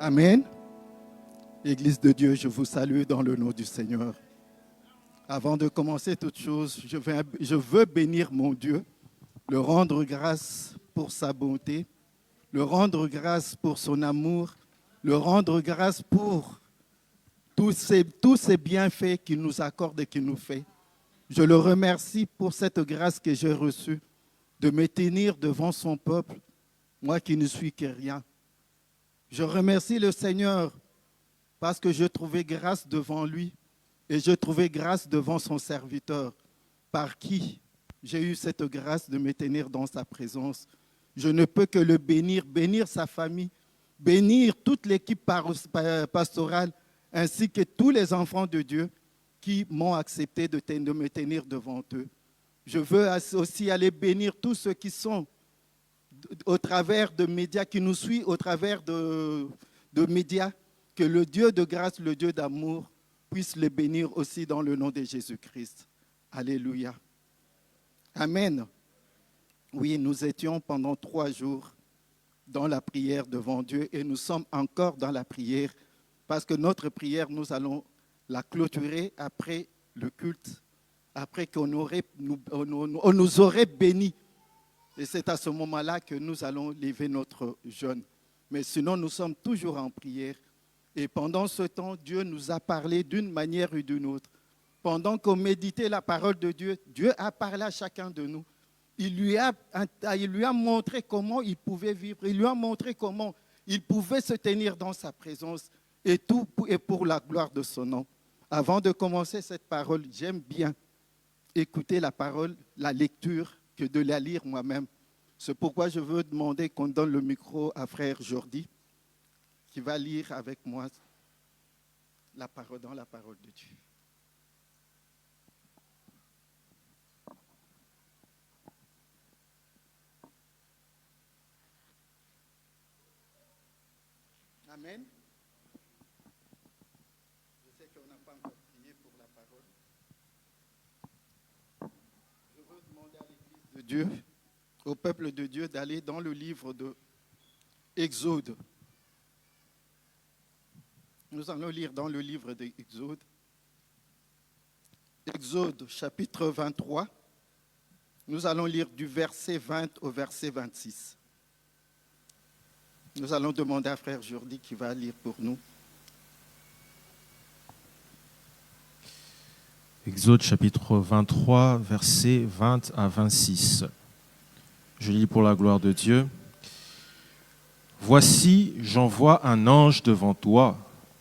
Amen. Église de Dieu, je vous salue dans le nom du Seigneur. Avant de commencer toute chose, je veux bénir mon Dieu, le rendre grâce pour sa bonté, le rendre grâce pour son amour, le rendre grâce pour tous ces bienfaits qu'il nous accorde et qu'il nous fait. Je le remercie pour cette grâce que j'ai reçue de me tenir devant son peuple, moi qui ne suis que rien. Je remercie le Seigneur parce que je trouvais grâce devant lui et je trouvais grâce devant son serviteur, par qui j'ai eu cette grâce de me tenir dans sa présence. Je ne peux que le bénir, bénir sa famille, bénir toute l'équipe pastorale, ainsi que tous les enfants de Dieu qui m'ont accepté de me tenir devant eux. Je veux aussi aller bénir tous ceux qui sont au travers de médias, qui nous suivent au travers de médias, que le Dieu de grâce, le Dieu d'amour, puisse les bénir aussi dans le nom de Jésus-Christ. Alléluia. Amen. Oui, nous étions pendant 3 jours dans la prière devant Dieu et nous sommes encore dans la prière parce que notre prière, nous allons la clôturer après le culte, après qu'on nous aurait bénis. Et c'est à ce moment-là que nous allons lever notre jeûne. Mais sinon, nous sommes toujours en prière. Et pendant ce temps, Dieu nous a parlé d'une manière ou d'une autre. Pendant qu'on méditait la parole de Dieu, Dieu a parlé à chacun de nous. Il lui a montré comment il pouvait vivre. Il lui a montré comment il pouvait se tenir dans sa présence. Et tout est pour la gloire de son nom. Avant de commencer cette parole, j'aime bien écouter la parole, la lecture, que de la lire moi-même. C'est pourquoi je veux demander qu'on donne le micro à frère Jordi, qui va lire avec moi la parole dans la parole de Dieu. Amen. Je sais qu'on n'a pas encore prié pour la parole. Je veux demander à l'Église de Dieu, au peuple de Dieu, d'aller dans le livre de Exode. Nous allons lire dans le livre d'Exode. Exode, chapitre 23. Nous allons lire du verset 20 au verset 26. Nous allons demander à frère Jordi qui va lire pour nous. Exode chapitre 23, versets 20 à 26. Je lis pour la gloire de Dieu. « Voici, j'envoie un ange devant toi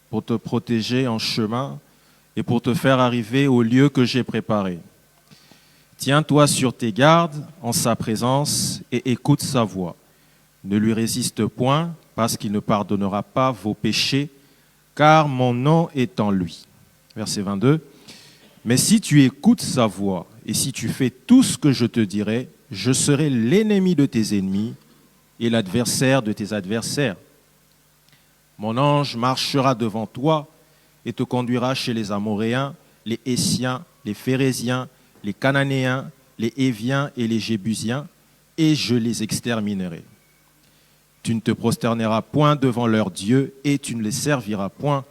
pour te protéger en chemin et pour te faire arriver au lieu que j'ai préparé. Tiens-toi sur tes gardes en sa présence et écoute sa voix. Ne lui résiste point parce qu'il ne pardonnera pas vos péchés, car mon nom est en lui. » Verset 22. « Mais si tu écoutes sa voix et si tu fais tout ce que je te dirai, je serai l'ennemi de tes ennemis et l'adversaire de tes adversaires. Mon ange marchera devant toi et te conduira chez les Amoréens, les Hétiens, les Phéréziens, les Cananéens, les Héviens et les Jébusiens, et je les exterminerai. Tu ne te prosterneras point devant leurs dieux et tu ne les serviras point.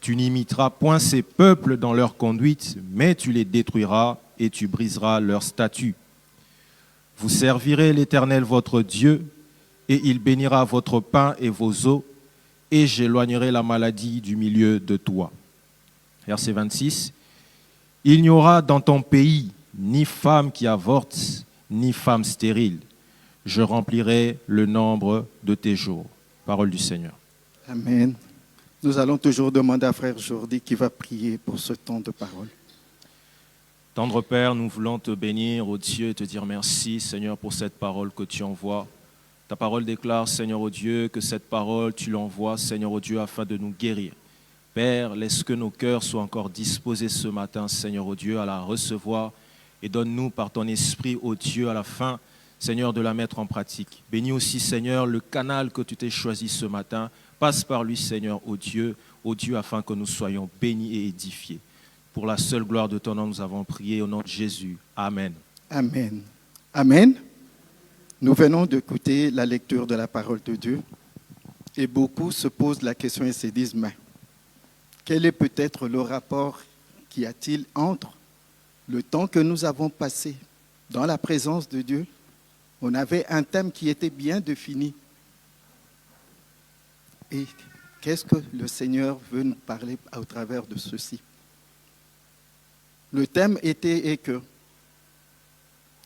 Tu n'imiteras point ces peuples dans leur conduite, mais tu les détruiras et tu briseras leurs statuts. Vous servirez l'Éternel votre Dieu, et il bénira votre pain et vos eaux, et j'éloignerai la maladie du milieu de toi. » Verset 26. « Il n'y aura dans ton pays ni femme qui avorte, ni femme stérile. Je remplirai le nombre de tes jours. » Parole du Seigneur. Amen. Nous allons toujours demander à frère Jordi qui va prier pour ce temps de parole. Tendre Père, nous voulons te bénir, ô Dieu, et te dire merci, Seigneur, pour cette parole que tu envoies. Ta parole déclare, Seigneur, ô Dieu, que cette parole, tu l'envoies, Seigneur, ô Dieu, afin de nous guérir. Père, laisse que nos cœurs soient encore disposés ce matin, Seigneur, ô Dieu, à la recevoir, et donne-nous par ton esprit, ô Dieu, à la fin, Seigneur, de la mettre en pratique. Bénis aussi, Seigneur, le canal que tu t'es choisi ce matin. Passe par lui, Seigneur, ô Dieu, afin que nous soyons bénis et édifiés. Pour la seule gloire de ton nom, nous avons prié au nom de Jésus. Amen. Amen. Amen. Nous venons d'écouter la lecture de la parole de Dieu. Et beaucoup se posent la question et se disent, mais quel est peut-être le rapport qu'y a-t-il entre le temps que nous avons passé dans la présence de Dieu? On avait un thème qui était bien défini. Et qu'est-ce que le Seigneur veut nous parler au travers de ceci? Le thème était que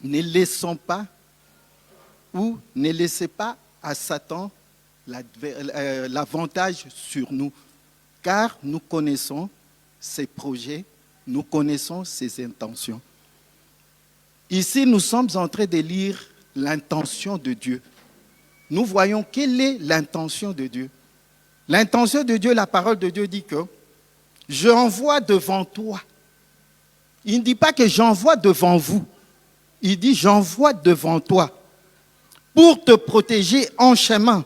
ne laissons pas ou ne laissez pas à Satan l'avantage sur nous, car nous connaissons ses projets, nous connaissons ses intentions. Ici, nous sommes en train de lire l'intention de Dieu. Nous voyons quelle est l'intention de Dieu. L'intention de Dieu, la parole de Dieu dit que j'envoie devant toi. Il ne dit pas que j'envoie devant vous. Il dit j'envoie devant toi pour te protéger en chemin,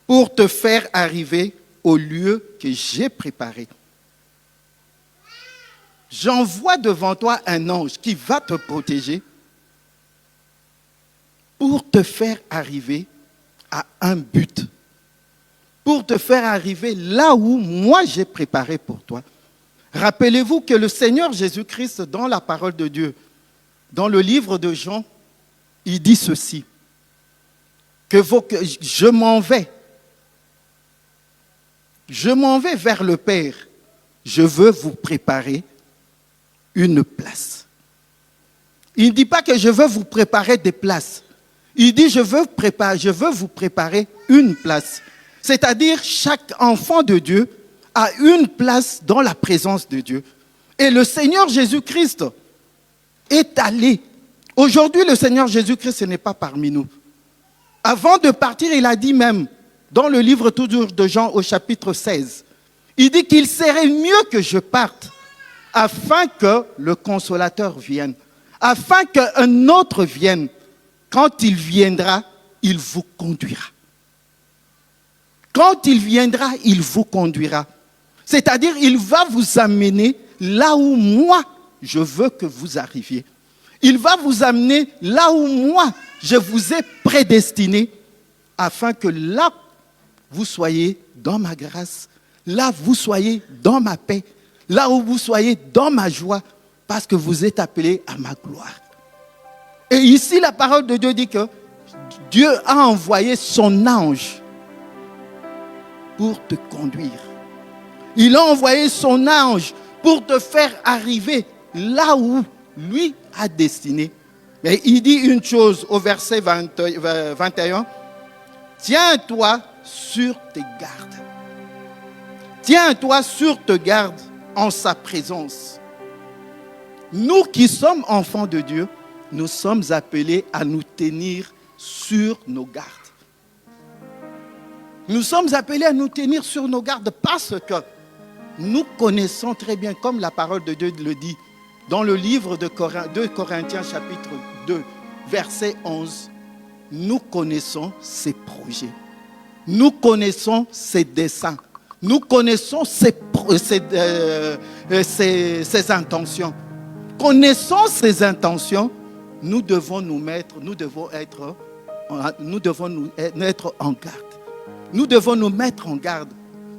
pour te faire arriver au lieu que j'ai préparé. J'envoie devant toi un ange qui va te protéger pour te faire arriver à un but, pour te faire arriver là où moi j'ai préparé pour toi. Rappelez-vous que le Seigneur Jésus-Christ, dans la parole de Dieu, dans le livre de Jean, il dit ceci, que je m'en vais vers le Père, je veux vous préparer une place. Il ne dit pas que je veux vous préparer des places. Il dit je veux vous préparer une place. C'est-à-dire chaque enfant de Dieu a une place dans la présence de Dieu. Et le Seigneur Jésus-Christ est allé. Aujourd'hui, le Seigneur Jésus-Christ n'est pas parmi nous. Avant de partir, il a dit même, dans le livre toujours de Jean au chapitre 16, il dit qu'il serait mieux que je parte afin que le Consolateur vienne, afin qu'un autre vienne. Quand il viendra, il vous conduira. Quand il viendra, il vous conduira. C'est-à-dire, il va vous amener là où moi, je veux que vous arriviez. Il va vous amener là où moi, je vous ai prédestiné, afin que là, vous soyez dans ma grâce, là, vous soyez dans ma paix, là où vous soyez dans ma joie, parce que vous êtes appelés à ma gloire. Et ici, la parole de Dieu dit que Dieu a envoyé son ange pour te conduire. Il a envoyé son ange pour te faire arriver là où lui a destiné. Mais il dit une chose au verset 21. Tiens-toi sur tes gardes. Tiens-toi sur tes gardes en sa présence. Nous qui sommes enfants de Dieu, nous sommes appelés à nous tenir sur nos gardes. Nous sommes appelés à nous tenir sur nos gardes parce que nous connaissons très bien, comme la parole de Dieu le dit, dans le livre de 2 Corinthiens chapitre 2, verset 11, nous connaissons ses projets, nous connaissons ses desseins, nous connaissons ses intentions. Connaissant ses intentions, nous devons nous être en garde. Nous devons nous mettre en garde.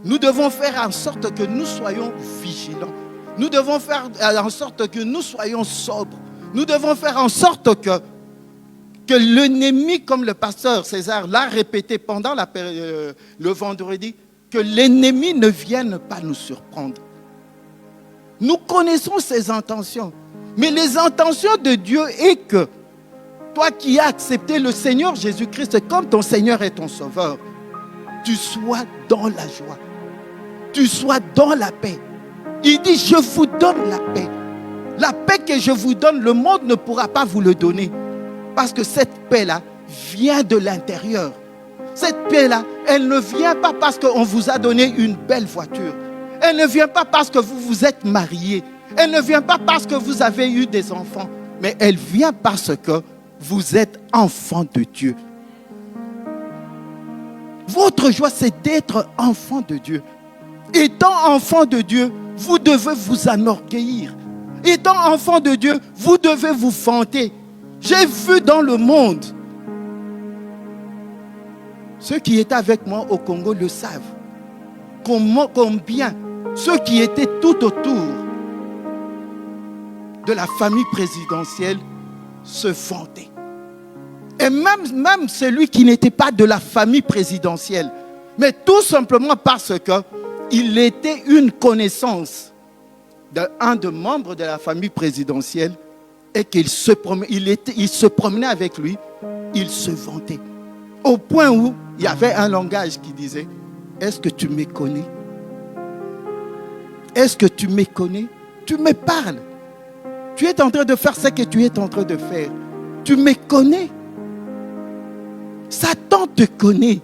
Nous devons faire en sorte que nous soyons vigilants. Nous devons faire en sorte que nous soyons sobres. Nous devons faire en sorte que l'ennemi, comme le pasteur César l'a répété pendant le vendredi, que l'ennemi ne vienne pas nous surprendre. Nous connaissons ses intentions. Mais les intentions de Dieu est que toi qui as accepté le Seigneur Jésus-Christ comme ton Seigneur et ton Sauveur, tu sois dans la joie, tu sois dans la paix. Il dit, je vous donne la paix. La paix que je vous donne, le monde ne pourra pas vous le donner. Parce que cette paix-là vient de l'intérieur. Cette paix-là, elle ne vient pas parce qu'on vous a donné une belle voiture. Elle ne vient pas parce que vous vous êtes mariés. Elle ne vient pas parce que vous avez eu des enfants. Mais elle vient parce que vous êtes enfant de Dieu. Votre joie, c'est d'être enfant de Dieu. Étant enfant de Dieu, vous devez vous enorgueillir. Étant enfant de Dieu, vous devez vous vanter. J'ai vu dans le monde Ceux qui étaient avec moi au Congo le savent. Combien ceux qui étaient tout autour de la famille présidentielle se vantaient. Et même celui qui n'était pas de la famille présidentielle, mais tout simplement parce qu'il était une connaissance d'un des membres de la famille présidentielle et qu'il se promenait avec lui, il se vantait. Au point où il y avait un langage qui disait: est-ce que tu me connais? Est-ce que tu me connais? Tu me parles. Tu es en train de faire ce que tu es en train de faire. Tu me connais. Satan te connaît.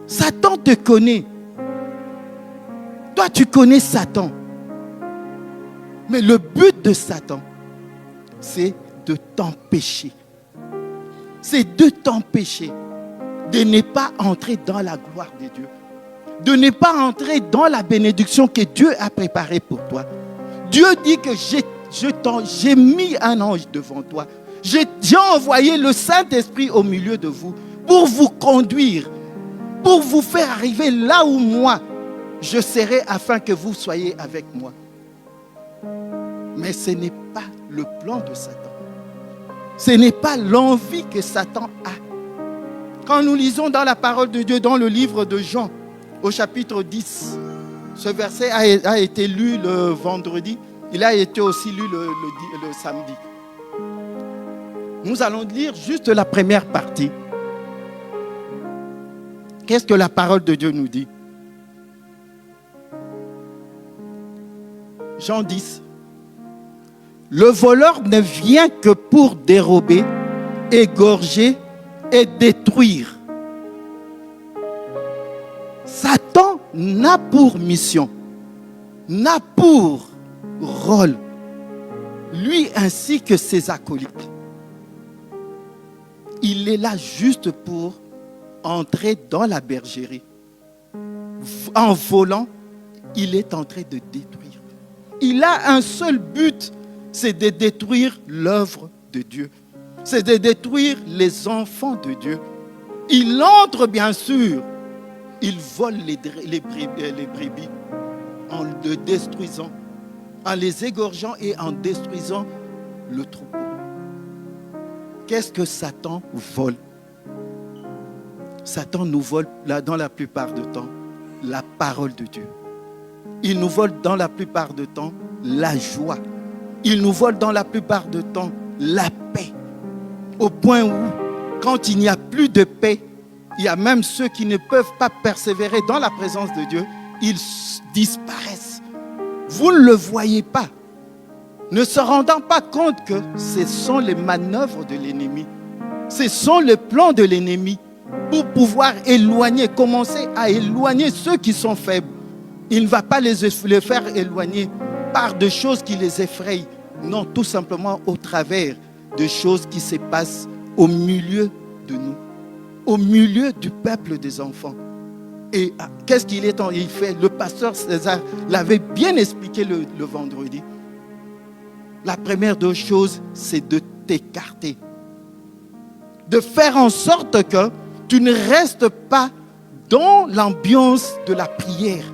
Satan te connaît. Toi, tu connais Satan. Mais le but de Satan, c'est de t'empêcher. C'est de t'empêcher de ne pas entrer dans la gloire de Dieu. De ne pas entrer dans la bénédiction que Dieu a préparée pour toi. Dieu dit que j'ai mis un ange devant toi. J'ai envoyé le Saint-Esprit au milieu de vous pour vous conduire, pour vous faire arriver là où moi je serai, afin que vous soyez avec moi. Mais ce n'est pas le plan de Satan. Ce n'est pas l'envie que Satan a. Quand nous lisons dans la parole de Dieu, dans le livre de Jean, au chapitre 10, ce verset a été lu le vendredi, il a été aussi lu le samedi. Nous allons lire juste la première partie. Qu'est-ce que la parole de Dieu nous dit? Jean 10. Le voleur ne vient que pour dérober, égorger et détruire. Satan n'a pour mission, n'a pour rôle, lui ainsi que ses acolytes. Il est là juste pour entrer dans la bergerie. En volant, il est en train de détruire. Il a un seul but, c'est de détruire l'œuvre de Dieu. C'est de détruire les enfants de Dieu. Il entre bien sûr, il vole les brebis en les détruisant, en les égorgeant et en détruisant le troupeau. Qu'est-ce que Satan vole? Satan nous vole dans la plupart du temps la parole de Dieu. Il nous vole dans la plupart du temps la joie. Il nous vole dans la plupart du temps la paix. Au point où, quand il n'y a plus de paix, il y a même ceux qui ne peuvent pas persévérer dans la présence de Dieu, ils disparaissent. Vous ne le voyez pas, ne se rendant pas compte que ce sont les manœuvres de l'ennemi. Ce sont les plans de l'ennemi pour pouvoir éloigner, commencer à éloigner ceux qui sont faibles. Il ne va pas les faire éloigner par des choses qui les effrayent. Non, tout simplement au travers de choses qui se passent au milieu de nous, au milieu du peuple des enfants. Et qu'est-ce qu'il fait? Le pasteur César l'avait bien expliqué le vendredi. La première des choses, c'est de t'écarter. De faire en sorte que tu ne restes pas dans l'ambiance de la prière.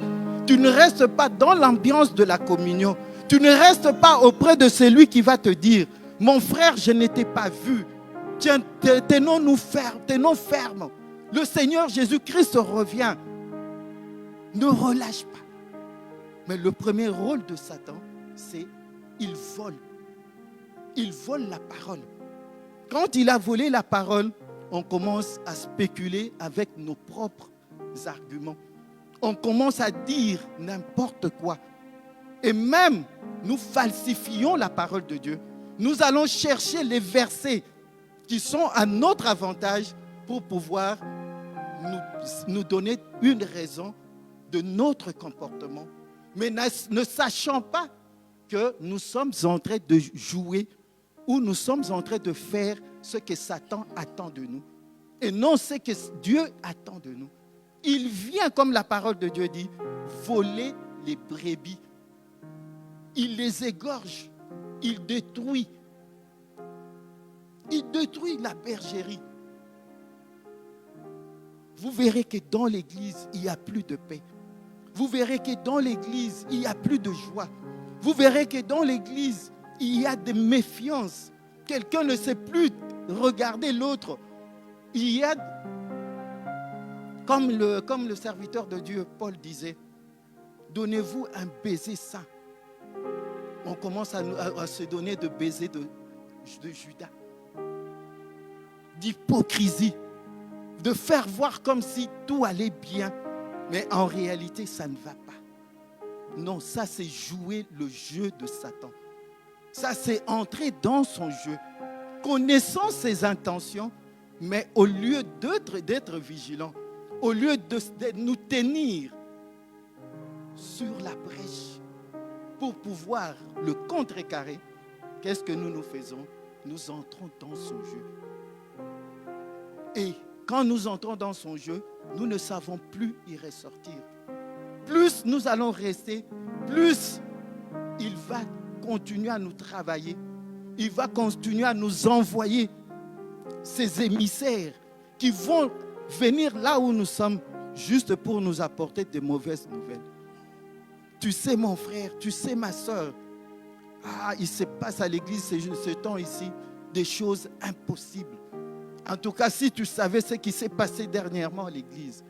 Tu ne restes pas dans l'ambiance de la communion. Tu ne restes pas auprès de celui qui va te dire: mon frère, je ne t'ai pas vu. Tiens, tenons-nous fermes. Le Seigneur Jésus-Christ revient. Ne relâche pas. Mais le premier rôle de Satan, c'est il vole. Il vole la parole. Quand il a volé la parole, on commence à spéculer avec nos propres arguments. On commence à dire n'importe quoi. Et même, nous falsifions la parole de Dieu. Nous allons chercher les versets qui sont à notre avantage pour pouvoir nous donner une raison de notre comportement. Mais ne sachant pas que nous sommes en train de jouer ou nous sommes en train de faire ce que Satan attend de nous. Et non ce que Dieu attend de nous. Il vient, comme la parole de Dieu dit, voler les brebis. Il les égorge. Il détruit. Il détruit la bergerie. vous verrez que dans l'église, il n'y a plus de paix. Vous verrez que dans l'église, il n'y a plus de joie. Vous verrez que dans l'église, il y a des méfiances. Quelqu'un ne sait plus regarder l'autre. Il y a, comme le serviteur de Dieu, Paul disait, donnez-vous un baiser saint. On commence à se donner de baisers de Judas. D'hypocrisie. De faire voir comme si tout allait bien. Mais en réalité, ça ne va pas. Non, ça c'est jouer le jeu de Satan. Ça c'est entrer dans son jeu. Connaissant ses intentions, mais au lieu d'être vigilant, au lieu de nous tenir sur la brèche pour pouvoir le contrecarrer, qu'est-ce que nous faisons? Nous entrons dans son jeu. Et quand nous entrons dans son jeu, nous ne savons plus y ressortir. Plus nous allons rester, plus il va continuer à nous travailler. Il va continuer à nous envoyer ces émissaires qui vont venir là où nous sommes juste pour nous apporter de mauvaises nouvelles. Tu sais mon frère, tu sais ma soeur, il se passe à l'église ce temps ici des choses impossibles. En tout cas, si tu savais ce qui s'est passé dernièrement à l'église,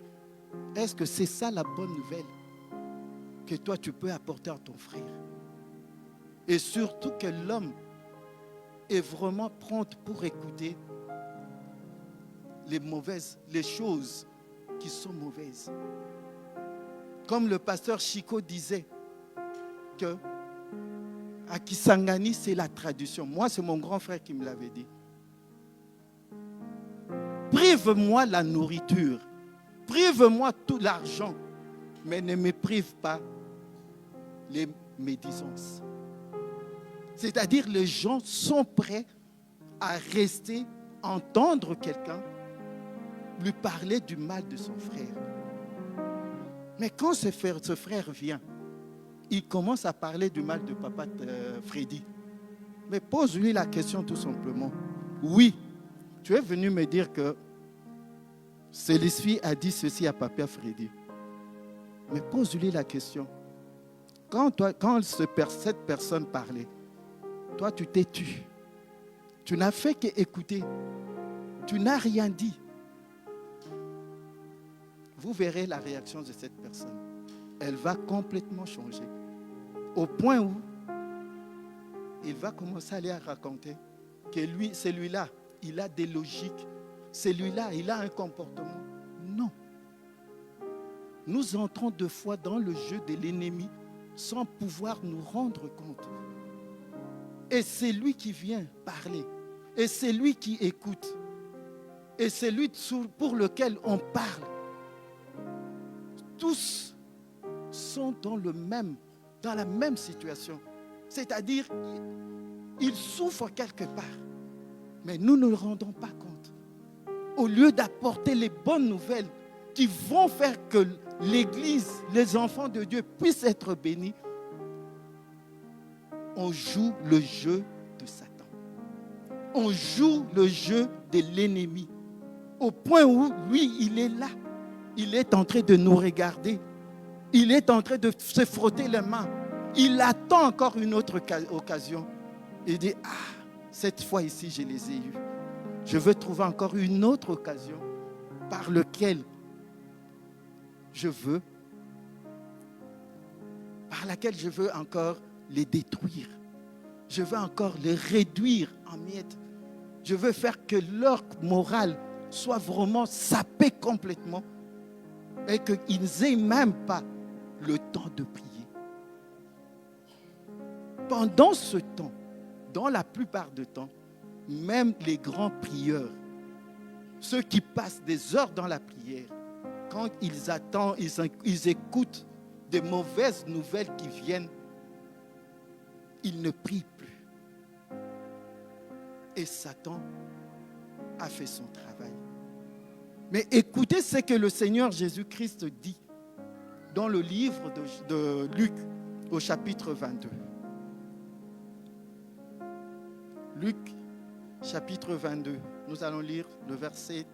est-ce que c'est ça la bonne nouvelle que toi tu peux apporter à ton frère? Et surtout que l'homme est vraiment prompt pour écouter les choses qui sont mauvaises. Comme le pasteur Chico disait que à Kisangani, c'est la tradition. Moi, c'est mon grand frère qui me l'avait dit. Prive-moi la nourriture, prive-moi tout l'argent, mais ne me prive pas les médisances. C'est-à-dire, les gens sont prêts à rester, entendre quelqu'un lui parler du mal de son frère. Mais quand ce frère vient, il commence à parler du mal de papa Freddy. Mais pose-lui la question tout simplement. Oui, tu es venu me dire que Célisfie a dit ceci à papa Freddy. Mais pose-lui la question. Quand cette personne parlait, toi tu t'es tu. Tu n'as fait qu'écouter. Tu n'as rien dit. Vous verrez la réaction de cette personne. Elle va complètement changer. Au point où il va commencer à aller raconter que celui-là, il a des logiques. Celui-là, il a un comportement. Non. Nous entrons deux fois dans le jeu de l'ennemi sans pouvoir nous rendre compte. Et c'est lui qui vient parler. Et c'est lui qui écoute. Et c'est lui pour lequel on parle. Tous sont dans la même situation. C'est-à-dire, ils souffrent quelque part. Mais nous ne nous rendons pas compte. Au lieu d'apporter les bonnes nouvelles qui vont faire que l'Église, les enfants de Dieu puissent être bénis, on joue le jeu de Satan. On joue le jeu de l'ennemi. Au point où, lui, il est là. Il est en train de nous regarder. Il est en train de se frotter les mains. Il attend encore une autre occasion. Il dit, cette fois ici, je les ai eus. Je veux trouver encore une autre occasion par laquelle je veux encore les détruire. Je veux encore les réduire en miettes. Je veux faire que leur morale soit vraiment sapée complètement et qu'ils n'aient même pas le temps de prier. Pendant ce temps, dans la plupart du temps, même les grands prieurs, ceux qui passent des heures dans la prière, quand ils attendent, ils écoutent des mauvaises nouvelles qui viennent, ils ne prient plus. Et Satan a fait son travail. Mais écoutez ce que le Seigneur Jésus-Christ dit dans le livre de Luc au chapitre 22. Luc chapitre 22, nous allons lire le verset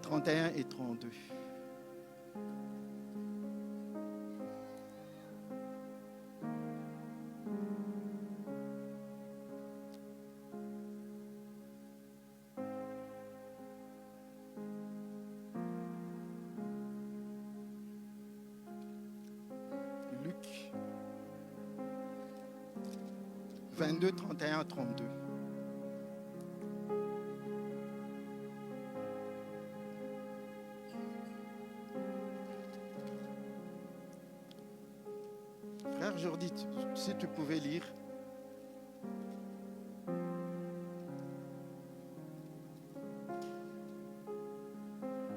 31 et 32. Luc 22, 31 à 32. Frère Jordi, si tu pouvais lire.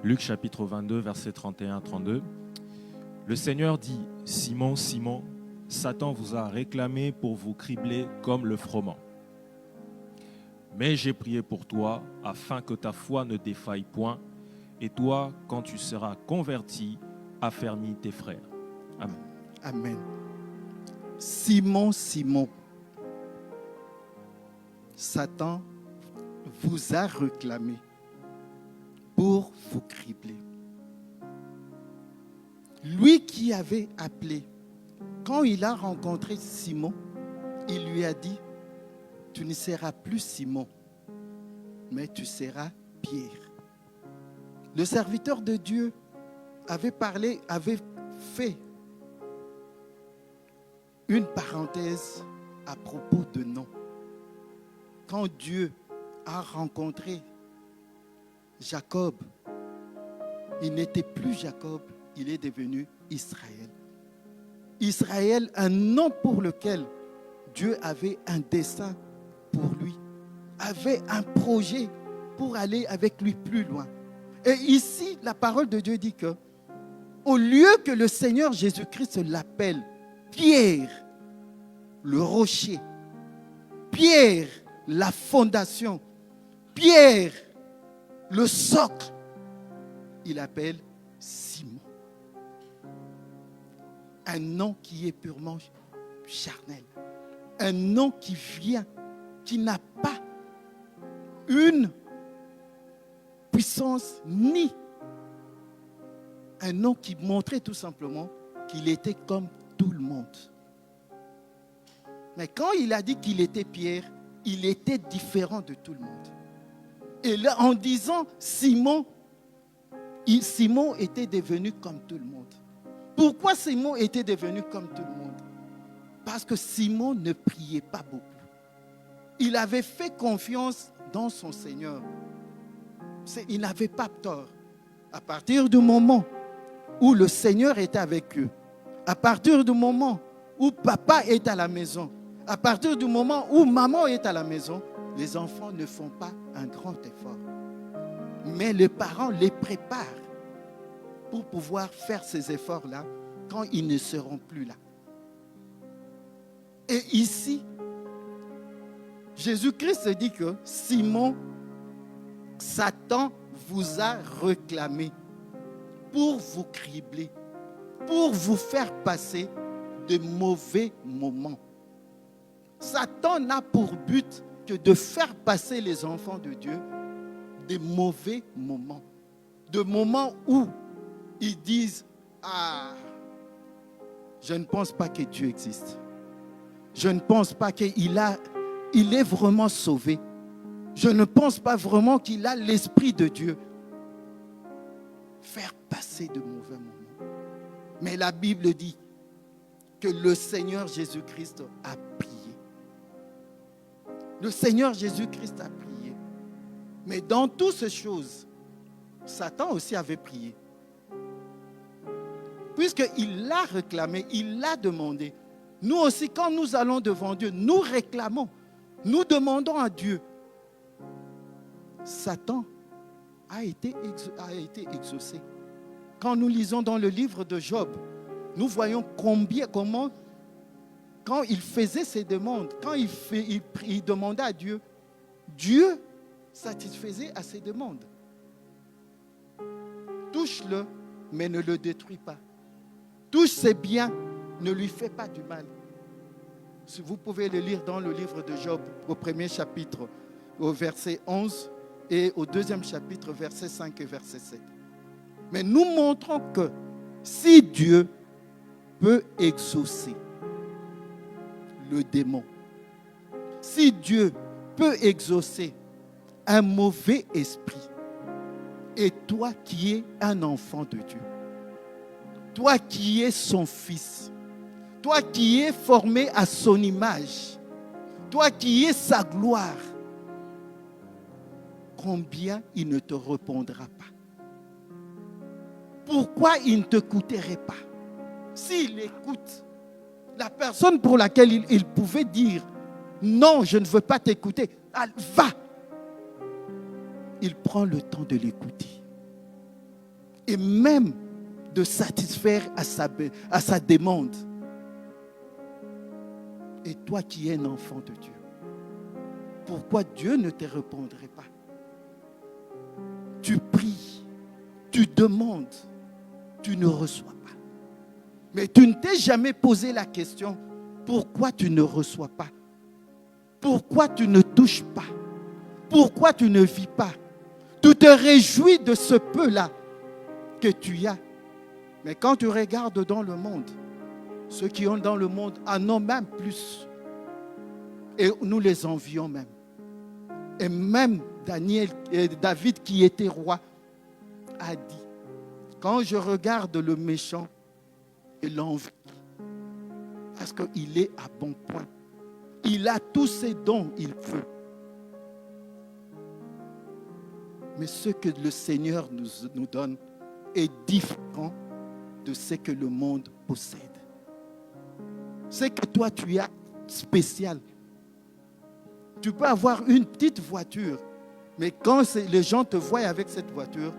Luc chapitre 22, versets 31 à 32. Le Seigneur dit, Simon, Simon, Satan vous a réclamé pour vous cribler comme le froment. Mais j'ai prié pour toi, afin que ta foi ne défaille point, et toi, quand tu seras converti, affermis tes frères. Amen. Amen. Simon, Simon, Satan vous a réclamé pour vous cribler. Lui qui avait appelé, quand il a rencontré Simon, il lui a dit, tu ne seras plus Simon, mais tu seras Pierre. Le serviteur de Dieu avait fait une parenthèse à propos de nom. Quand Dieu a rencontré Jacob, il n'était plus Jacob, il est devenu Israël. Israël, un nom pour lequel Dieu avait un dessein pour lui, avait un projet pour aller avec lui plus loin. Et ici, la parole de Dieu dit que, au lieu que le Seigneur Jésus-Christ l'appelle Pierre, le rocher, Pierre, la fondation, Pierre, le socle, il appelle Simon. Un nom qui est purement charnel. Un nom qui vient, qui n'a pas une puissance ni un nom qui montrait tout simplement qu'il était comme tout le monde. Mais quand il a dit qu'il était Pierre, il était différent de tout le monde. Et là, en disant Simon, Simon était devenu comme tout le monde. Pourquoi Simon était devenu comme tout le monde? Parce que Simon ne priait pas beaucoup. Il avait fait confiance dans son Seigneur. Il n'avait pas tort. À partir du moment où le Seigneur était avec eux, à partir du moment où papa est à la maison, à partir du moment où maman est à la maison, les enfants ne font pas un grand effort. Mais les parents les préparent pour pouvoir faire ces efforts-là quand ils ne seront plus là. Et ici, Jésus-Christ dit que Simon, Satan vous a réclamé pour vous cribler, pour vous faire passer de mauvais moments. Satan n'a pour but que de faire passer les enfants de Dieu des mauvais moments. De moments où ils disent, ah, je ne pense pas que Dieu existe. Je ne pense pas qu'il est vraiment sauvé. Je ne pense pas vraiment qu'il a l'Esprit de Dieu. Faire passer de mauvais moments. Mais la Bible dit que le Seigneur Jésus-Christ a prié. Le Seigneur Jésus-Christ a prié. Mais dans toutes ces choses, Satan aussi avait prié. Puisqu'il l'a réclamé, il l'a demandé. Nous aussi, quand nous allons devant Dieu, nous réclamons, nous demandons à Dieu. Satan a été exaucé. Quand nous lisons dans le livre de Job, nous voyons comment, quand il faisait ses demandes, quand il demandait à Dieu, Dieu satisfaisait à ses demandes. Touche-le, mais ne le détruis pas. Touche ses biens, ne lui fais pas du mal. Si vous pouvez le lire dans le livre de Job, au premier chapitre, au verset 11, et au 2e chapitre, verset 5 et verset 7. Mais nous montrons que si Dieu peut exaucer le démon, si Dieu peut exaucer un mauvais esprit, et toi qui es un enfant de Dieu, toi qui es son fils, toi qui es formé à son image, toi qui es sa gloire, combien il ne te répondra pas? Pourquoi il ne te coûterait pas? S'il écoute, la personne pour laquelle il pouvait dire non, je ne veux pas t'écouter, va. Il prend le temps de l'écouter et même de satisfaire à sa demande. Et toi qui es un enfant de Dieu, pourquoi Dieu ne te répondrait pas? Tu pries, tu demandes, tu ne reçois pas. Mais tu ne t'es jamais posé la question, pourquoi tu ne reçois pas? Pourquoi tu ne touches pas? Pourquoi tu ne vis pas? Tu te réjouis de ce peu-là que tu as. Mais quand tu regardes dans le monde, ceux qui ont dans le monde en ont même plus. Et nous les envions même. Et même David qui était roi a dit, quand je regarde le méchant, je l'envie. Parce qu'il est à bon point. Il a tous ses dons, il veut. Mais ce que le Seigneur nous donne est différent de ce que le monde possède. Ce que toi tu as spécial. Tu peux avoir une petite voiture, mais quand les gens te voient avec cette voiture,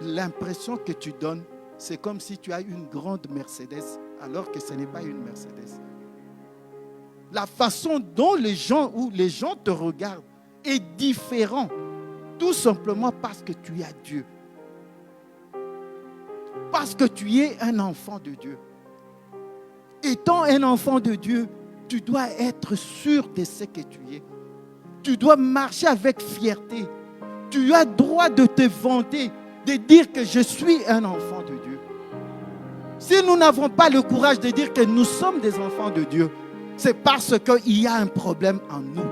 l'impression que tu donnes, c'est comme si tu as une grande Mercedes, alors que ce n'est pas une Mercedes. La façon dont les gens te regardent est différente, tout simplement parce que tu as Dieu. Parce que tu es un enfant de Dieu. Étant un enfant de Dieu, tu dois être sûr de ce que tu es. Tu dois marcher avec fierté. Tu as droit de te vanter, de dire que je suis un enfant de Dieu. Si nous n'avons pas le courage de dire que nous sommes des enfants de Dieu, c'est parce qu'il y a un problème en nous.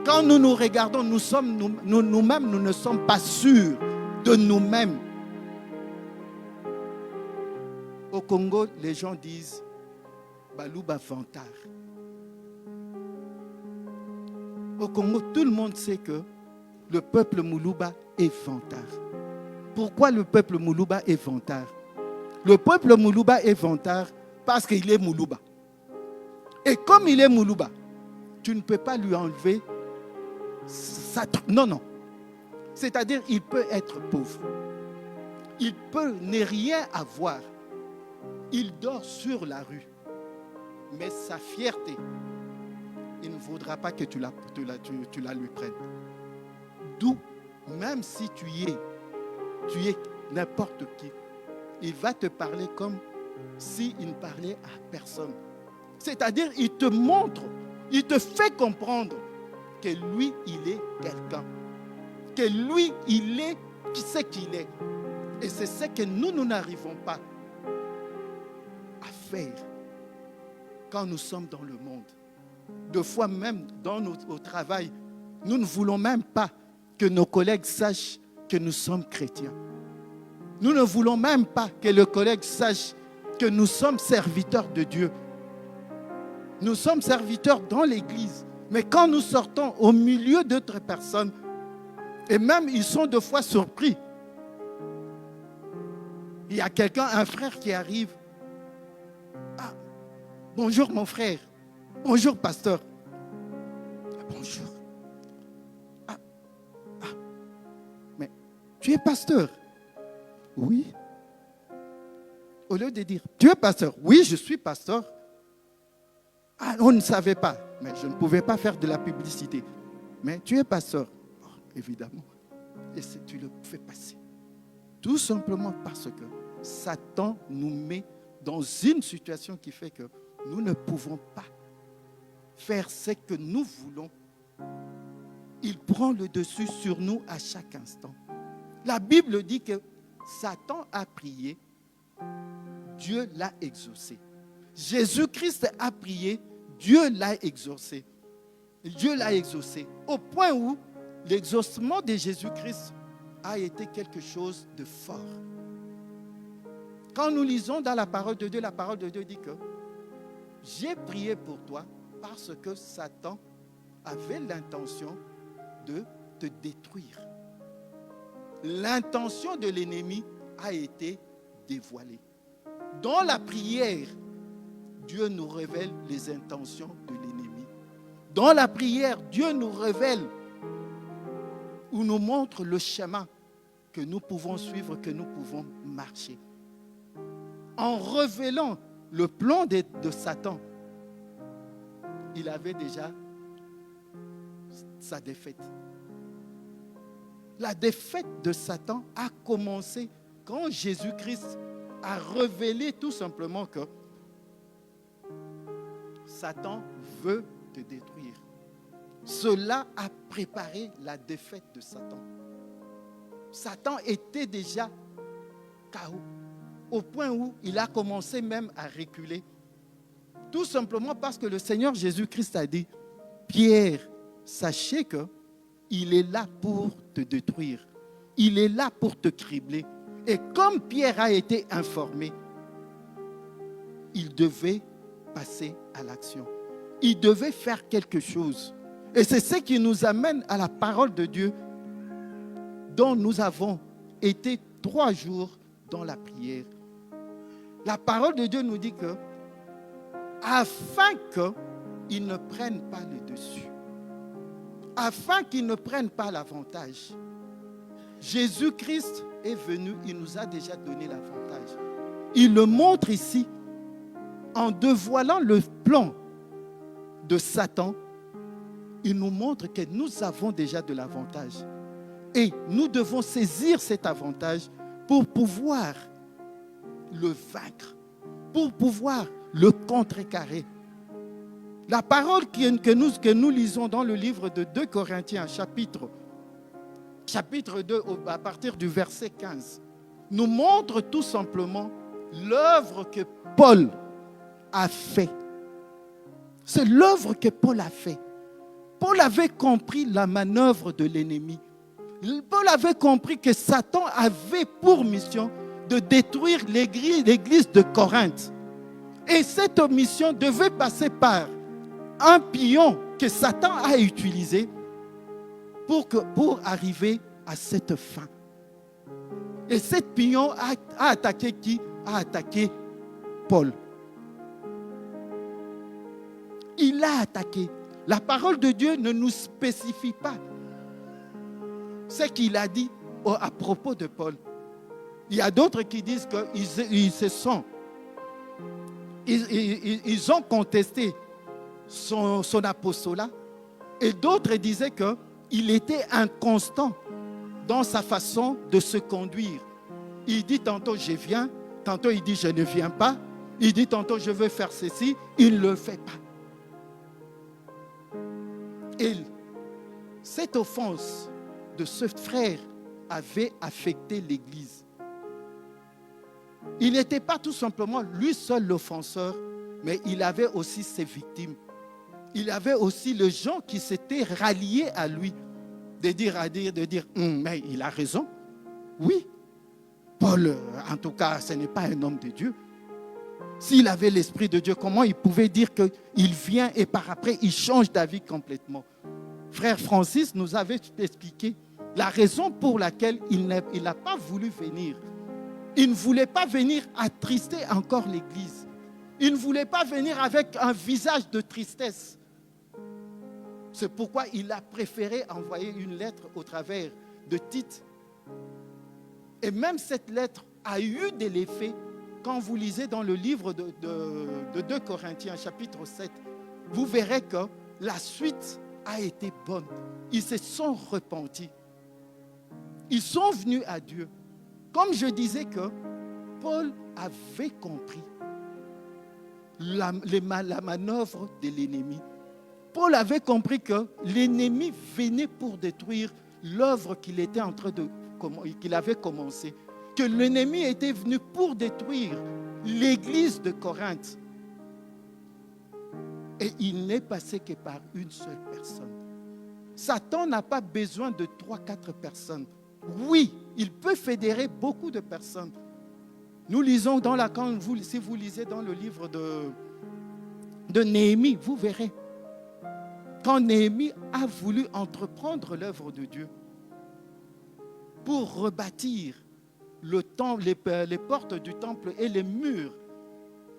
Quand nous nous regardons, nous-mêmes, nous ne sommes pas sûrs de nous-mêmes. Au Congo, les gens disent Balouba Vantard. Au Congo, tout le monde sait que le peuple Moulouba est vantard. Pourquoi le peuple Moulouba est vantard? Le peuple Moulouba est vantard parce qu'il est Moulouba. Et comme il est Moulouba, tu ne peux pas lui enlever sa... Non. C'est-à-dire, il peut être pauvre. Il peut ne rien avoir. Il dort sur la rue. Mais sa fierté, il ne voudra pas que tu la lui prennes. D'où, même si tu es n'importe qui, il va te parler comme s'il ne parlait à personne. C'est-à-dire, il te montre, il te fait comprendre que lui, il est quelqu'un. Que lui, il est ce qu'il est. Et c'est ce que nous n'arrivons pas à faire quand nous sommes dans le monde. Deux fois même au travail, nous ne voulons même pas que nos collègues sachent que nous sommes chrétiens. Nous ne voulons même pas que le collègue sache que nous sommes serviteurs de Dieu. Nous sommes serviteurs dans l'église. Mais quand nous sortons au milieu d'autres personnes, et même ils sont deux fois surpris. Il y a quelqu'un, un frère qui arrive. Ah, bonjour mon frère. Bonjour pasteur. Bonjour. Mais tu es pasteur? Oui. Au lieu de dire, tu es pasteur? Oui, je suis pasteur. Ah, on ne savait pas, mais je ne pouvais pas faire de la publicité. Mais tu es pasteur? Oh, évidemment. Et tu le fais passer. Tout simplement parce que Satan nous met dans une situation qui fait que nous ne pouvons pas faire ce que nous voulons il prend le dessus sur nous à chaque instant. La Bible dit que Satan a prié, Dieu l'a exaucé. Jésus-Christ a prié, Dieu l'a exaucé. Dieu l'a exaucé au point où l'exaucement de Jésus-Christ a été quelque chose de fort. Quand nous lisons dans la parole de Dieu dit que j'ai prié pour toi parce que Satan avait l'intention de te détruire. L'intention de l'ennemi a été dévoilée. Dans la prière, Dieu nous révèle les intentions de l'ennemi. Dans la prière, Dieu nous révèle ou nous montre le chemin que nous pouvons suivre, que nous pouvons marcher. En révélant le plan de Satan, il avait déjà sa défaite. La défaite de Satan a commencé quand Jésus-Christ a révélé tout simplement que Satan veut te détruire. Cela a préparé la défaite de Satan. Satan était déjà KO, au point où il a commencé même à reculer. Tout simplement parce que le Seigneur Jésus-Christ a dit, Pierre, sachez qu'il est là pour te détruire. Il est là pour te cribler. Et comme Pierre a été informé, il devait passer à l'action. Il devait faire quelque chose. Et c'est ce qui nous amène à la parole de Dieu dont nous avons été 3 jours dans la prière. La parole de Dieu nous dit que afin qu'ils ne prennent pas le dessus, afin qu'ils ne prennent pas l'avantage, Jésus-Christ est venu, il nous a déjà donné l'avantage. Il le montre ici en dévoilant le plan de Satan. Il nous montre que nous avons déjà de l'avantage. Et nous devons saisir cet avantage pour pouvoir le vaincre, pour pouvoir le contrecarrer. La parole que nous lisons dans le livre de 2 Corinthiens, chapitre 2, à partir du verset 15, nous montre tout simplement l'œuvre que Paul a fait. C'est l'œuvre que Paul a fait. Paul avait compris la manœuvre de l'ennemi. Paul avait compris que Satan avait pour mission de détruire l'église de Corinthe. Et cette mission devait passer par un pion que Satan a utilisé pour arriver à cette fin. Et cet pion a attaqué qui? A attaqué Paul. Il a attaqué. La parole de Dieu ne nous spécifie pas ce qu'il a dit à propos de Paul. Il y a d'autres qui disent ils ont contesté son apostolat, et d'autres disaient qu'il était inconstant dans sa façon de se conduire. Il dit tantôt je viens, tantôt il dit je ne viens pas, il dit tantôt je veux faire ceci, il ne le fait pas. Et cette offense de ce frère avait affecté l'Église. Il n'était pas tout simplement lui seul l'offenseur, mais il avait aussi ses victimes. Il avait aussi les gens qui s'étaient ralliés à lui, de dire, mais il a raison. Oui, Paul, en tout cas, ce n'est pas un homme de Dieu. S'il avait l'Esprit de Dieu, comment il pouvait dire qu'il vient et par après, il change d'avis complètement? Frère Francis nous avait expliqué la raison pour laquelle il n'a pas voulu venir. Il ne voulait pas venir attrister encore l'Église. Il ne voulait pas venir avec un visage de tristesse. C'est pourquoi il a préféré envoyer une lettre au travers de Tite. Et même cette lettre a eu de l'effet. Quand vous lisez dans le livre de 2 Corinthiens, chapitre 7, vous verrez que la suite a été bonne. Ils se sont repentis. Ils sont venus à Dieu. Comme je disais que Paul avait compris la manœuvre de l'ennemi. Paul avait compris que l'ennemi venait pour détruire l'œuvre qu'il était qu'il avait commencé. Que l'ennemi était venu pour détruire l'église de Corinthe. Et il n'est passé que par une seule personne. Satan n'a pas besoin de 3-4 personnes. Oui, il peut fédérer beaucoup de personnes. Nous lisons si vous lisez dans le livre de Néhémie, vous verrez. Quand Néhémie a voulu entreprendre l'œuvre de Dieu pour rebâtir le temple, les portes du temple et les murs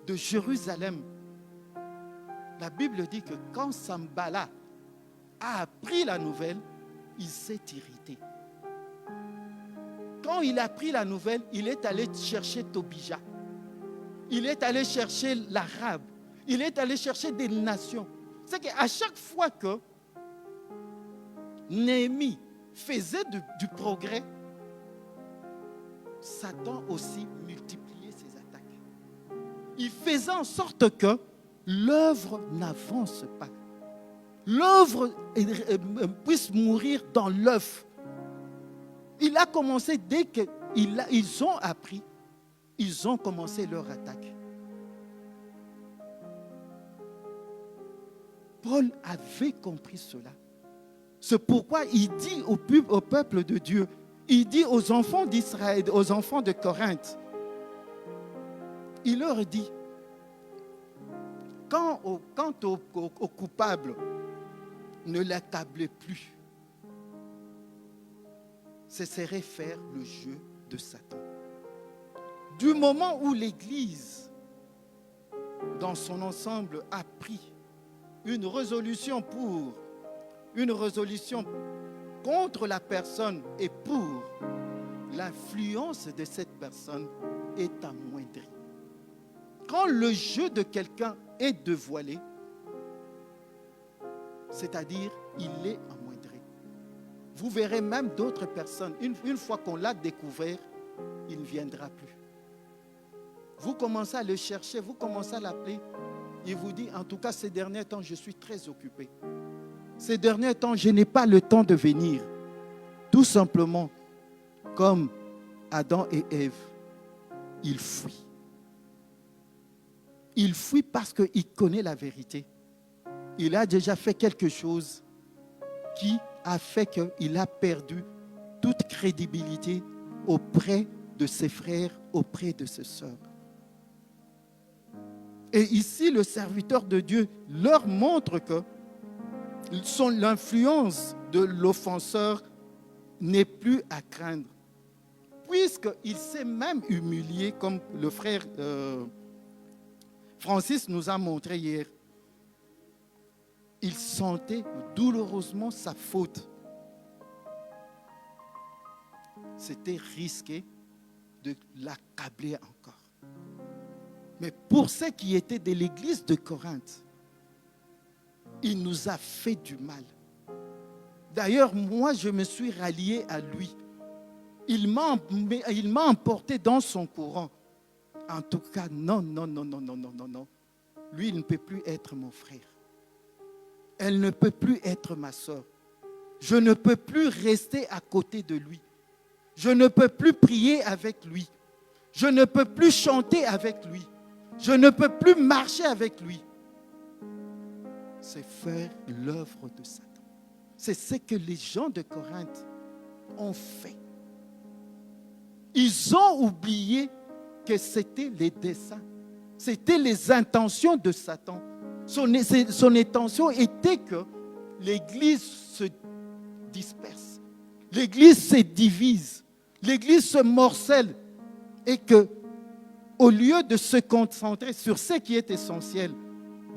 de Jérusalem, la Bible dit que quand Sambala a appris la nouvelle, il s'est irrité. Quand il a appris la nouvelle, il est allé chercher Tobija. Il est allé chercher l'Arabe. Il est allé chercher des nations. C'est qu'à chaque fois que Néhémie faisait du progrès, Satan aussi multipliait ses attaques. Il faisait en sorte que l'œuvre n'avance pas. L'œuvre puisse mourir dans l'œuf. Il a commencé dès qu'ils ont appris, ils ont commencé leur attaque. Paul avait compris cela. C'est pourquoi il dit au peuple de Dieu, il dit aux enfants d'Israël, aux enfants de Corinthe, il leur dit, quant aux coupables, ne l'accablez plus. Ce serait faire le jeu de Satan. Du moment où l'Église, dans son ensemble, a pris une résolution contre la personne et pour, l'influence de cette personne est amoindrie. Quand le jeu de quelqu'un est dévoilé, c'est-à-dire il est amoindri. Vous verrez même d'autres personnes, une fois qu'on l'a découvert, il ne viendra plus. Vous commencez à le chercher, vous commencez à l'appeler. Il vous dit, en tout cas, ces derniers temps, je suis très occupé. Ces derniers temps, je n'ai pas le temps de venir. Tout simplement, comme Adam et Ève, il fuit. Il fuit parce qu'il connaît la vérité. Il a déjà fait quelque chose qui a fait qu'il a perdu toute crédibilité auprès de ses frères, auprès de ses sœurs. Et ici, le serviteur de Dieu leur montre que l'influence de l'offenseur n'est plus à craindre. Puisqu'il s'est même humilié, comme le frère Francis nous a montré hier. Il sentait douloureusement sa faute. C'était risqué de l'accabler encore. Mais pour ceux qui étaient de l'église de Corinthe, il nous a fait du mal. D'ailleurs, moi, je me suis rallié à lui. Il m'a emporté dans son courant. En tout cas, non. Lui, il ne peut plus être mon frère. Elle ne peut plus être ma soeur. Je ne peux plus rester à côté de lui. Je ne peux plus prier avec lui. Je ne peux plus chanter avec lui. Je ne peux plus marcher avec lui. C'est faire l'œuvre de Satan. C'est ce que les gens de Corinthe ont fait. Ils ont oublié que c'était les desseins, c'était les intentions de Satan. Son intention était que l'Église se disperse, l'Église se divise, l'Église se morcelle et que, au lieu de se concentrer sur ce qui est essentiel,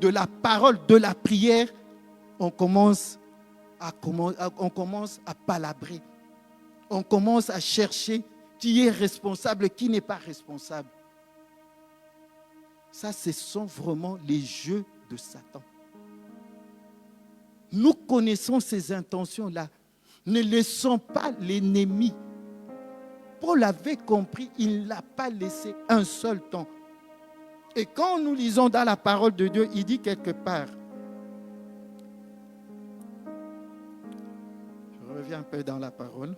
de la parole, de la prière, on commence à palabrer. On commence à chercher qui est responsable, qui n'est pas responsable. Ça, ce sont vraiment les jeux de Satan. Nous connaissons ces intentions-là. Ne laissons pas l'ennemi. Paul avait compris, il ne l'a pas laissé un seul temps. Et quand nous lisons dans la parole de Dieu, il dit quelque part, reviens un peu dans la parole.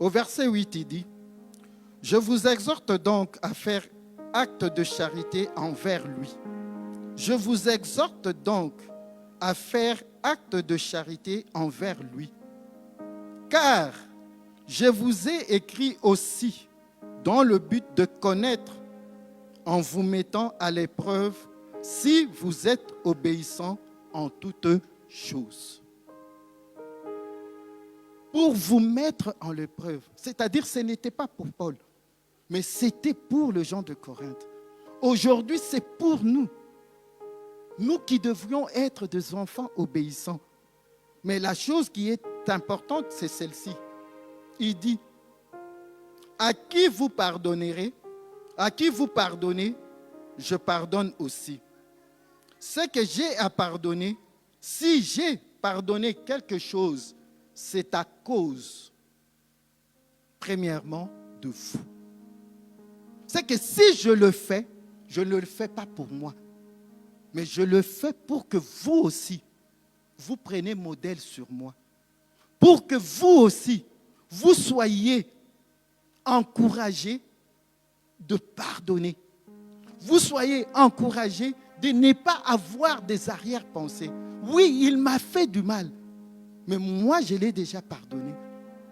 Au verset 8, il dit, « Je vous exhorte donc à faire acte de charité envers lui. Je vous exhorte donc à faire acte de charité envers lui. Car je vous ai écrit aussi dans le but de connaître en vous mettant à l'épreuve si vous êtes obéissant en toutes choses. » Pour vous mettre en l'épreuve. C'est-à-dire, ce n'était pas pour Paul, mais c'était pour les gens de Corinthe. Aujourd'hui, c'est pour nous. Nous qui devrions être des enfants obéissants. Mais la chose qui est importante, c'est celle-ci. Il dit, à qui vous pardonnerez, à qui vous pardonnez, je pardonne aussi. Ce que j'ai à pardonner, si j'ai pardonné quelque chose, c'est à cause, premièrement, de vous. C'est que si je le fais, je ne le fais pas pour moi, mais je le fais pour que vous aussi, vous preniez modèle sur moi. Pour que vous aussi, vous soyez encouragés de pardonner. Vous soyez encouragés de ne pas avoir des arrière-pensées. Oui, il m'a fait du mal. Mais moi, je l'ai déjà pardonné.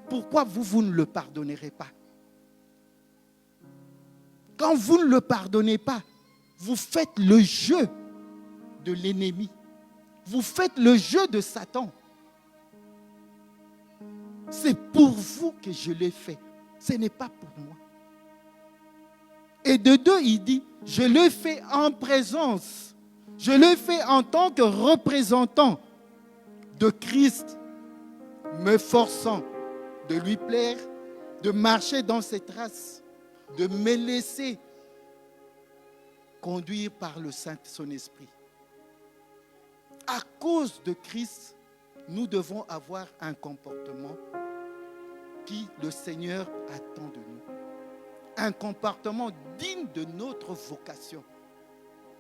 Pourquoi vous ne le pardonnerez pas? Quand vous ne le pardonnez pas, vous faites le jeu de l'ennemi. Vous faites le jeu de Satan. C'est pour vous que je l'ai fait. Ce n'est pas pour moi. Et de deux, il dit, je le fais en présence. Je le fais en tant que représentant de Christ, me forçant de lui plaire, de marcher dans ses traces, de me laisser conduire par le Saint, son esprit. À cause de Christ, nous devons avoir un comportement qui le Seigneur attend de nous. Un comportement digne de notre vocation.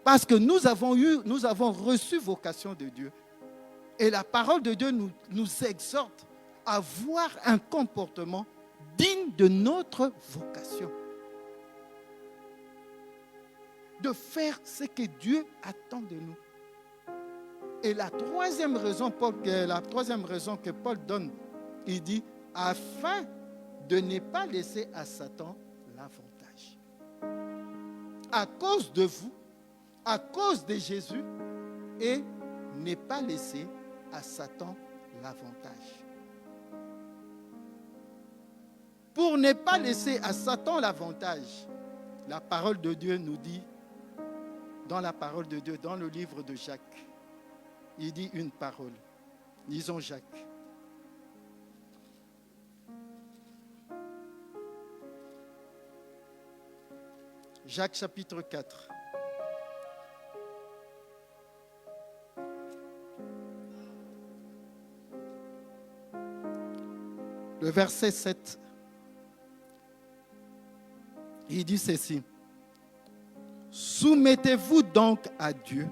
Parce que nous avons reçu vocation de Dieu. Et la parole de Dieu nous exhorte à avoir un comportement digne de notre vocation. De faire ce que Dieu attend de nous. Et la troisième raison que Paul donne, il dit, afin de ne pas laisser à Satan l'avantage. À cause de vous, à cause de Jésus, et ne pas laisser à Satan l'avantage. Pour ne pas laisser à Satan l'avantage, la parole de Dieu nous dit, dans la parole de Dieu, dans le livre de Jacques, il dit une parole. Lisons Jacques. Jacques chapitre 4. Le verset 7. Il dit ceci. Soumettez-vous donc à Dieu.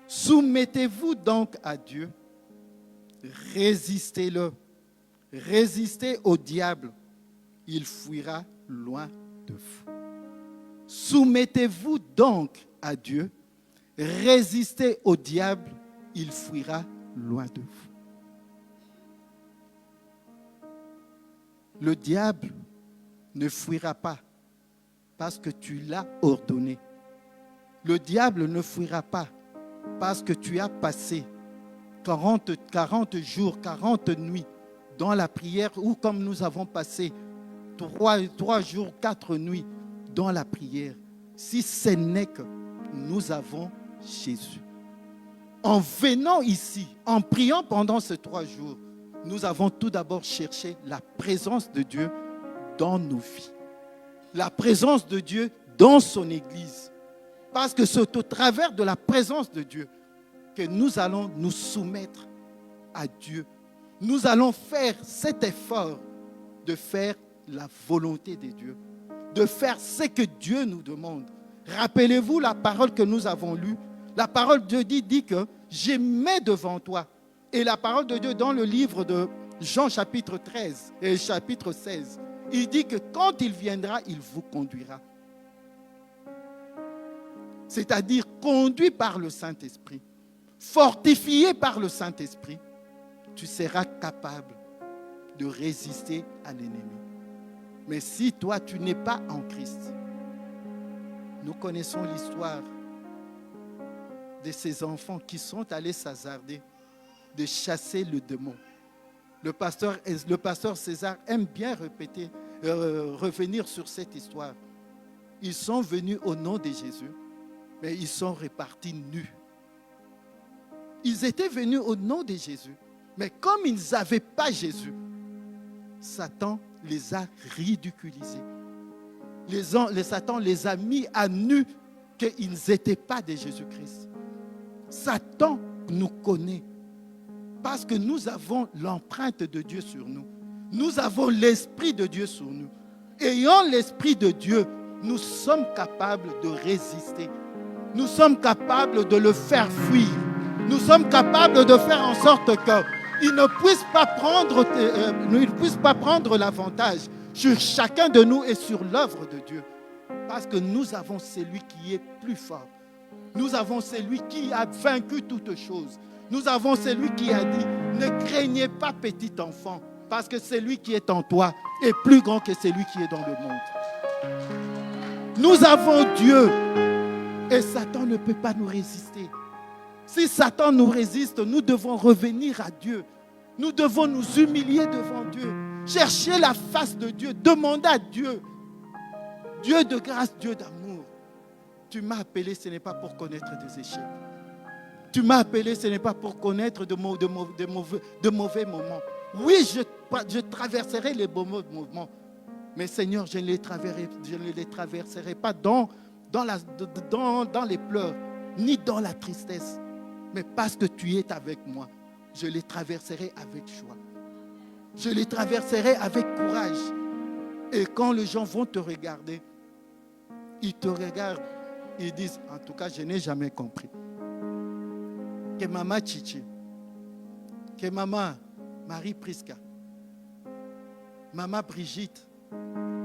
Soumettez-vous donc à Dieu. Résistez-le. Résistez au diable. Il fuira loin de vous. Soumettez-vous donc à Dieu. Résistez au diable. Il fuira loin de vous. Le diable ne fuira pas parce que tu l'as ordonné. Le diable ne fuira pas parce que tu as passé 40 jours, 40 nuits dans la prière, ou comme nous avons passé 3 jours, 4 nuits dans la prière. Si ce n'est que nous avons Jésus. En venant ici, en priant pendant ces 3 jours, nous avons tout d'abord cherché la présence de Dieu dans nos vies. La présence de Dieu dans son Église. Parce que c'est au travers de la présence de Dieu que nous allons nous soumettre à Dieu nous allons faire cet effort de faire la volonté de Dieu, de faire ce que Dieu nous demande. Rappelez-vous la parole que nous avons lue. La parole de Dieu dit que je mets devant toi. Et la parole de Dieu dans le livre de Jean chapitre 13 et chapitre 16, il dit que quand il viendra, il vous conduira. C'est-à-dire conduit par le Saint-Esprit, fortifié par le Saint-Esprit, tu seras capable de résister à l'ennemi. Mais si toi, tu n'es pas en Christ, nous connaissons l'histoire de ces enfants qui sont allés s'hasarder de chasser le démon. Le pasteur César aime bien revenir sur cette histoire. Ils sont venus au nom de Jésus, mais ils sont repartis nus. Ils étaient venus au nom de Jésus, mais comme ils n'avaient pas Jésus, Satan les a ridiculisés. Satan les a mis à nu qu'ils n'étaient pas de Jésus-Christ. Satan nous connaît parce que nous avons l'empreinte de Dieu sur nous. Nous avons l'Esprit de Dieu sur nous. Ayant l'Esprit de Dieu, nous sommes capables de résister. Nous sommes capables de le faire fuir. Nous sommes capables de faire en sorte qu'il ne puisse pas prendre l'avantage sur chacun de nous et sur l'œuvre de Dieu. Parce que nous avons celui qui est plus fort. Nous avons celui qui a vaincu toutes choses. Nous avons celui qui a dit, ne craignez pas petit enfant, parce que celui qui est en toi est plus grand que celui qui est dans le monde. Nous avons Dieu et Satan ne peut pas nous résister. Si Satan nous résiste, nous devons revenir à Dieu. Nous devons nous humilier devant Dieu. Chercher la face de Dieu. Demander à Dieu. Dieu de grâce, Dieu d'amour. Tu m'as appelé, ce n'est pas pour connaître des échecs. Tu m'as appelé, ce n'est pas pour connaître de mauvais moments. Oui, je traverserai les beaux moments. Mais Seigneur, je ne les traverserai pas dans les pleurs, ni dans la tristesse. Mais parce que tu es avec moi, je les traverserai avec joie. Je les traverserai avec courage. Et quand les gens vont te regarder, ils te regardent, ils disent, en tout cas, je n'ai jamais compris. Que maman Chichi, que maman Marie Prisca, maman Brigitte,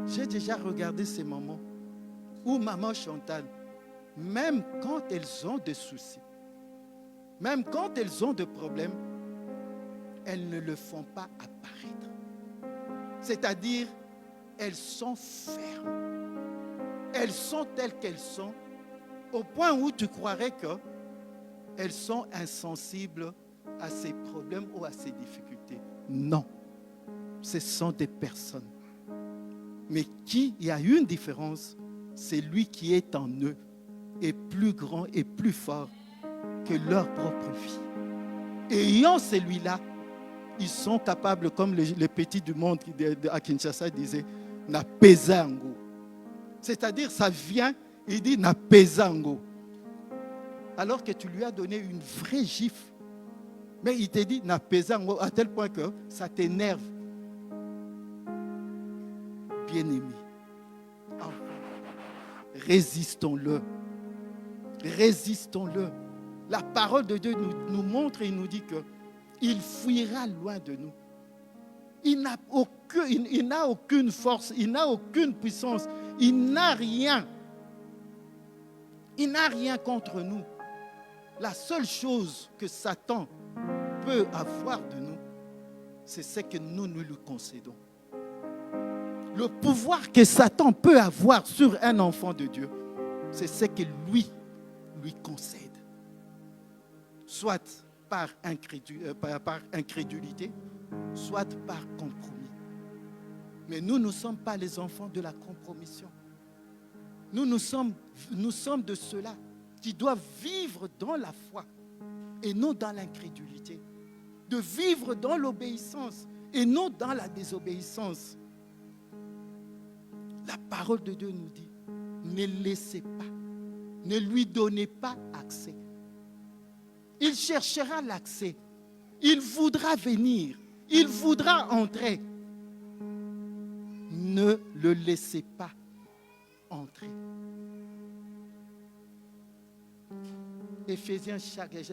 j'ai déjà regardé ces moments où maman Chantal, même quand elles ont des soucis, même quand elles ont des problèmes, elles ne le font pas apparaître. C'est-à-dire, elles sont fermes. Elles sont telles qu'elles sont, au point où tu croirais qu'elles sont insensibles à ces problèmes ou à ces difficultés. Non, ce sont des personnes. Mais il y a une différence, c'est lui qui est en eux est plus grand et plus fort que leur propre vie. Ayant celui-là, ils sont capables, comme les petits du monde à Kinshasa disaient, na pesango. C'est-à-dire, ça vient, il dit na pesango. Alors que tu lui as donné une vraie gifle. Mais il te dit na pesango à tel point que ça t'énerve. Bien-aimé, résistons-le. Résistons-le. La parole de Dieu nous montre et nous dit qu'il fuira loin de nous. Il n'a aucune force, il n'a aucune puissance, il n'a rien. Il n'a rien contre nous. La seule chose que Satan peut avoir de nous, c'est ce que nous lui concédons. Le pouvoir que Satan peut avoir sur un enfant de Dieu, c'est ce que lui concède. Soit par incrédulité, soit par compromis. Mais nous ne sommes pas les enfants de la compromission. Nous sommes de ceux-là qui doivent vivre dans la foi et non dans l'incrédulité. De vivre dans l'obéissance et non dans la désobéissance. La parole de Dieu nous dit, ne laissez pas, ne lui donnez pas accès. Il cherchera l'accès. Il voudra venir. Il voudra entrer. Ne le laissez pas entrer. Éphésiens chapitre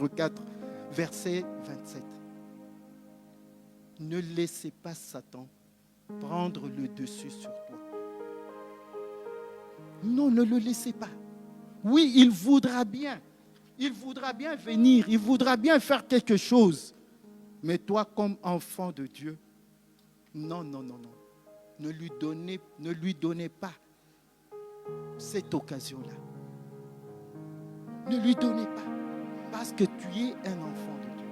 4, verset 27. Ne laissez pas Satan prendre le dessus sur toi. Non, ne le laissez pas. Oui, il voudra bien. Il voudra bien venir. Il voudra bien faire quelque chose. Mais toi, comme enfant de Dieu, non. Ne lui donnez pas cette occasion-là. Ne lui donnez pas. Parce que tu es un enfant de Dieu.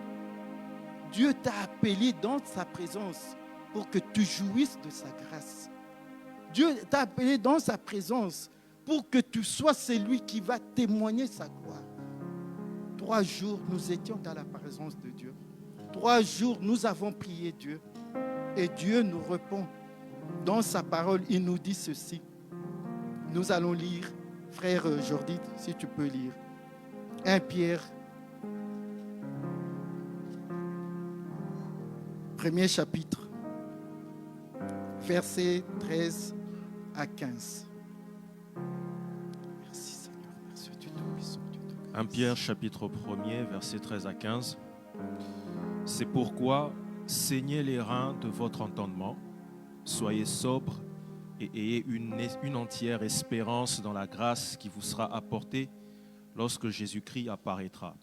Dieu t'a appelé dans sa présence pour que tu jouisses de sa grâce. Dieu t'a appelé dans sa présence pour que tu sois celui qui va témoigner sa gloire. 3 jours, nous étions dans la présence de Dieu. 3 jours, nous avons prié Dieu. Et Dieu nous répond. Dans sa parole, il nous dit ceci. Nous allons lire, frère Jordi, si tu peux lire. 1 Pierre, premier chapitre, versets 13 à 15. Merci Seigneur, merci Dieu Tout-Puissant. 1 Pierre chapitre 1er, versets 13 à 15. C'est pourquoi saignez les reins de votre entendement, soyez sobres et ayez une entière espérance dans la grâce qui vous sera apportée lorsque Jésus-Christ apparaîtra.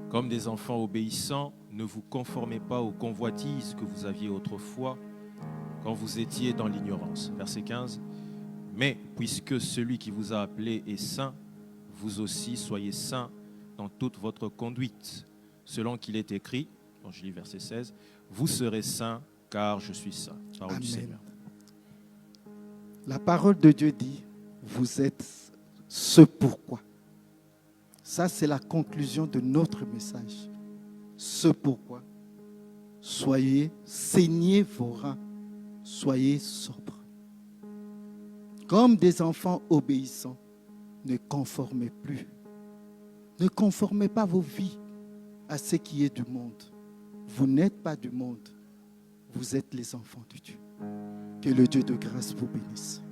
Comme des enfants obéissants, ne vous conformez pas aux convoitises que vous aviez autrefois quand vous étiez dans l'ignorance. Verset 15. Mais puisque celui qui vous a appelé est saint, vous aussi soyez saints dans toute votre conduite. Selon qu'il est écrit, bon, je lis verset 16, vous serez saints car je suis saint. Parole du Seigneur. La parole de Dieu dit, vous êtes ce pourquoi. Ça, c'est la conclusion de notre message. Ce pourquoi. Saignez vos reins, soyez sobres. Comme des enfants obéissants, ne conformez plus. Ne conformez pas vos vies à ce qui est du monde. Vous n'êtes pas du monde. Vous êtes les enfants de Dieu. Que le Dieu de grâce vous bénisse.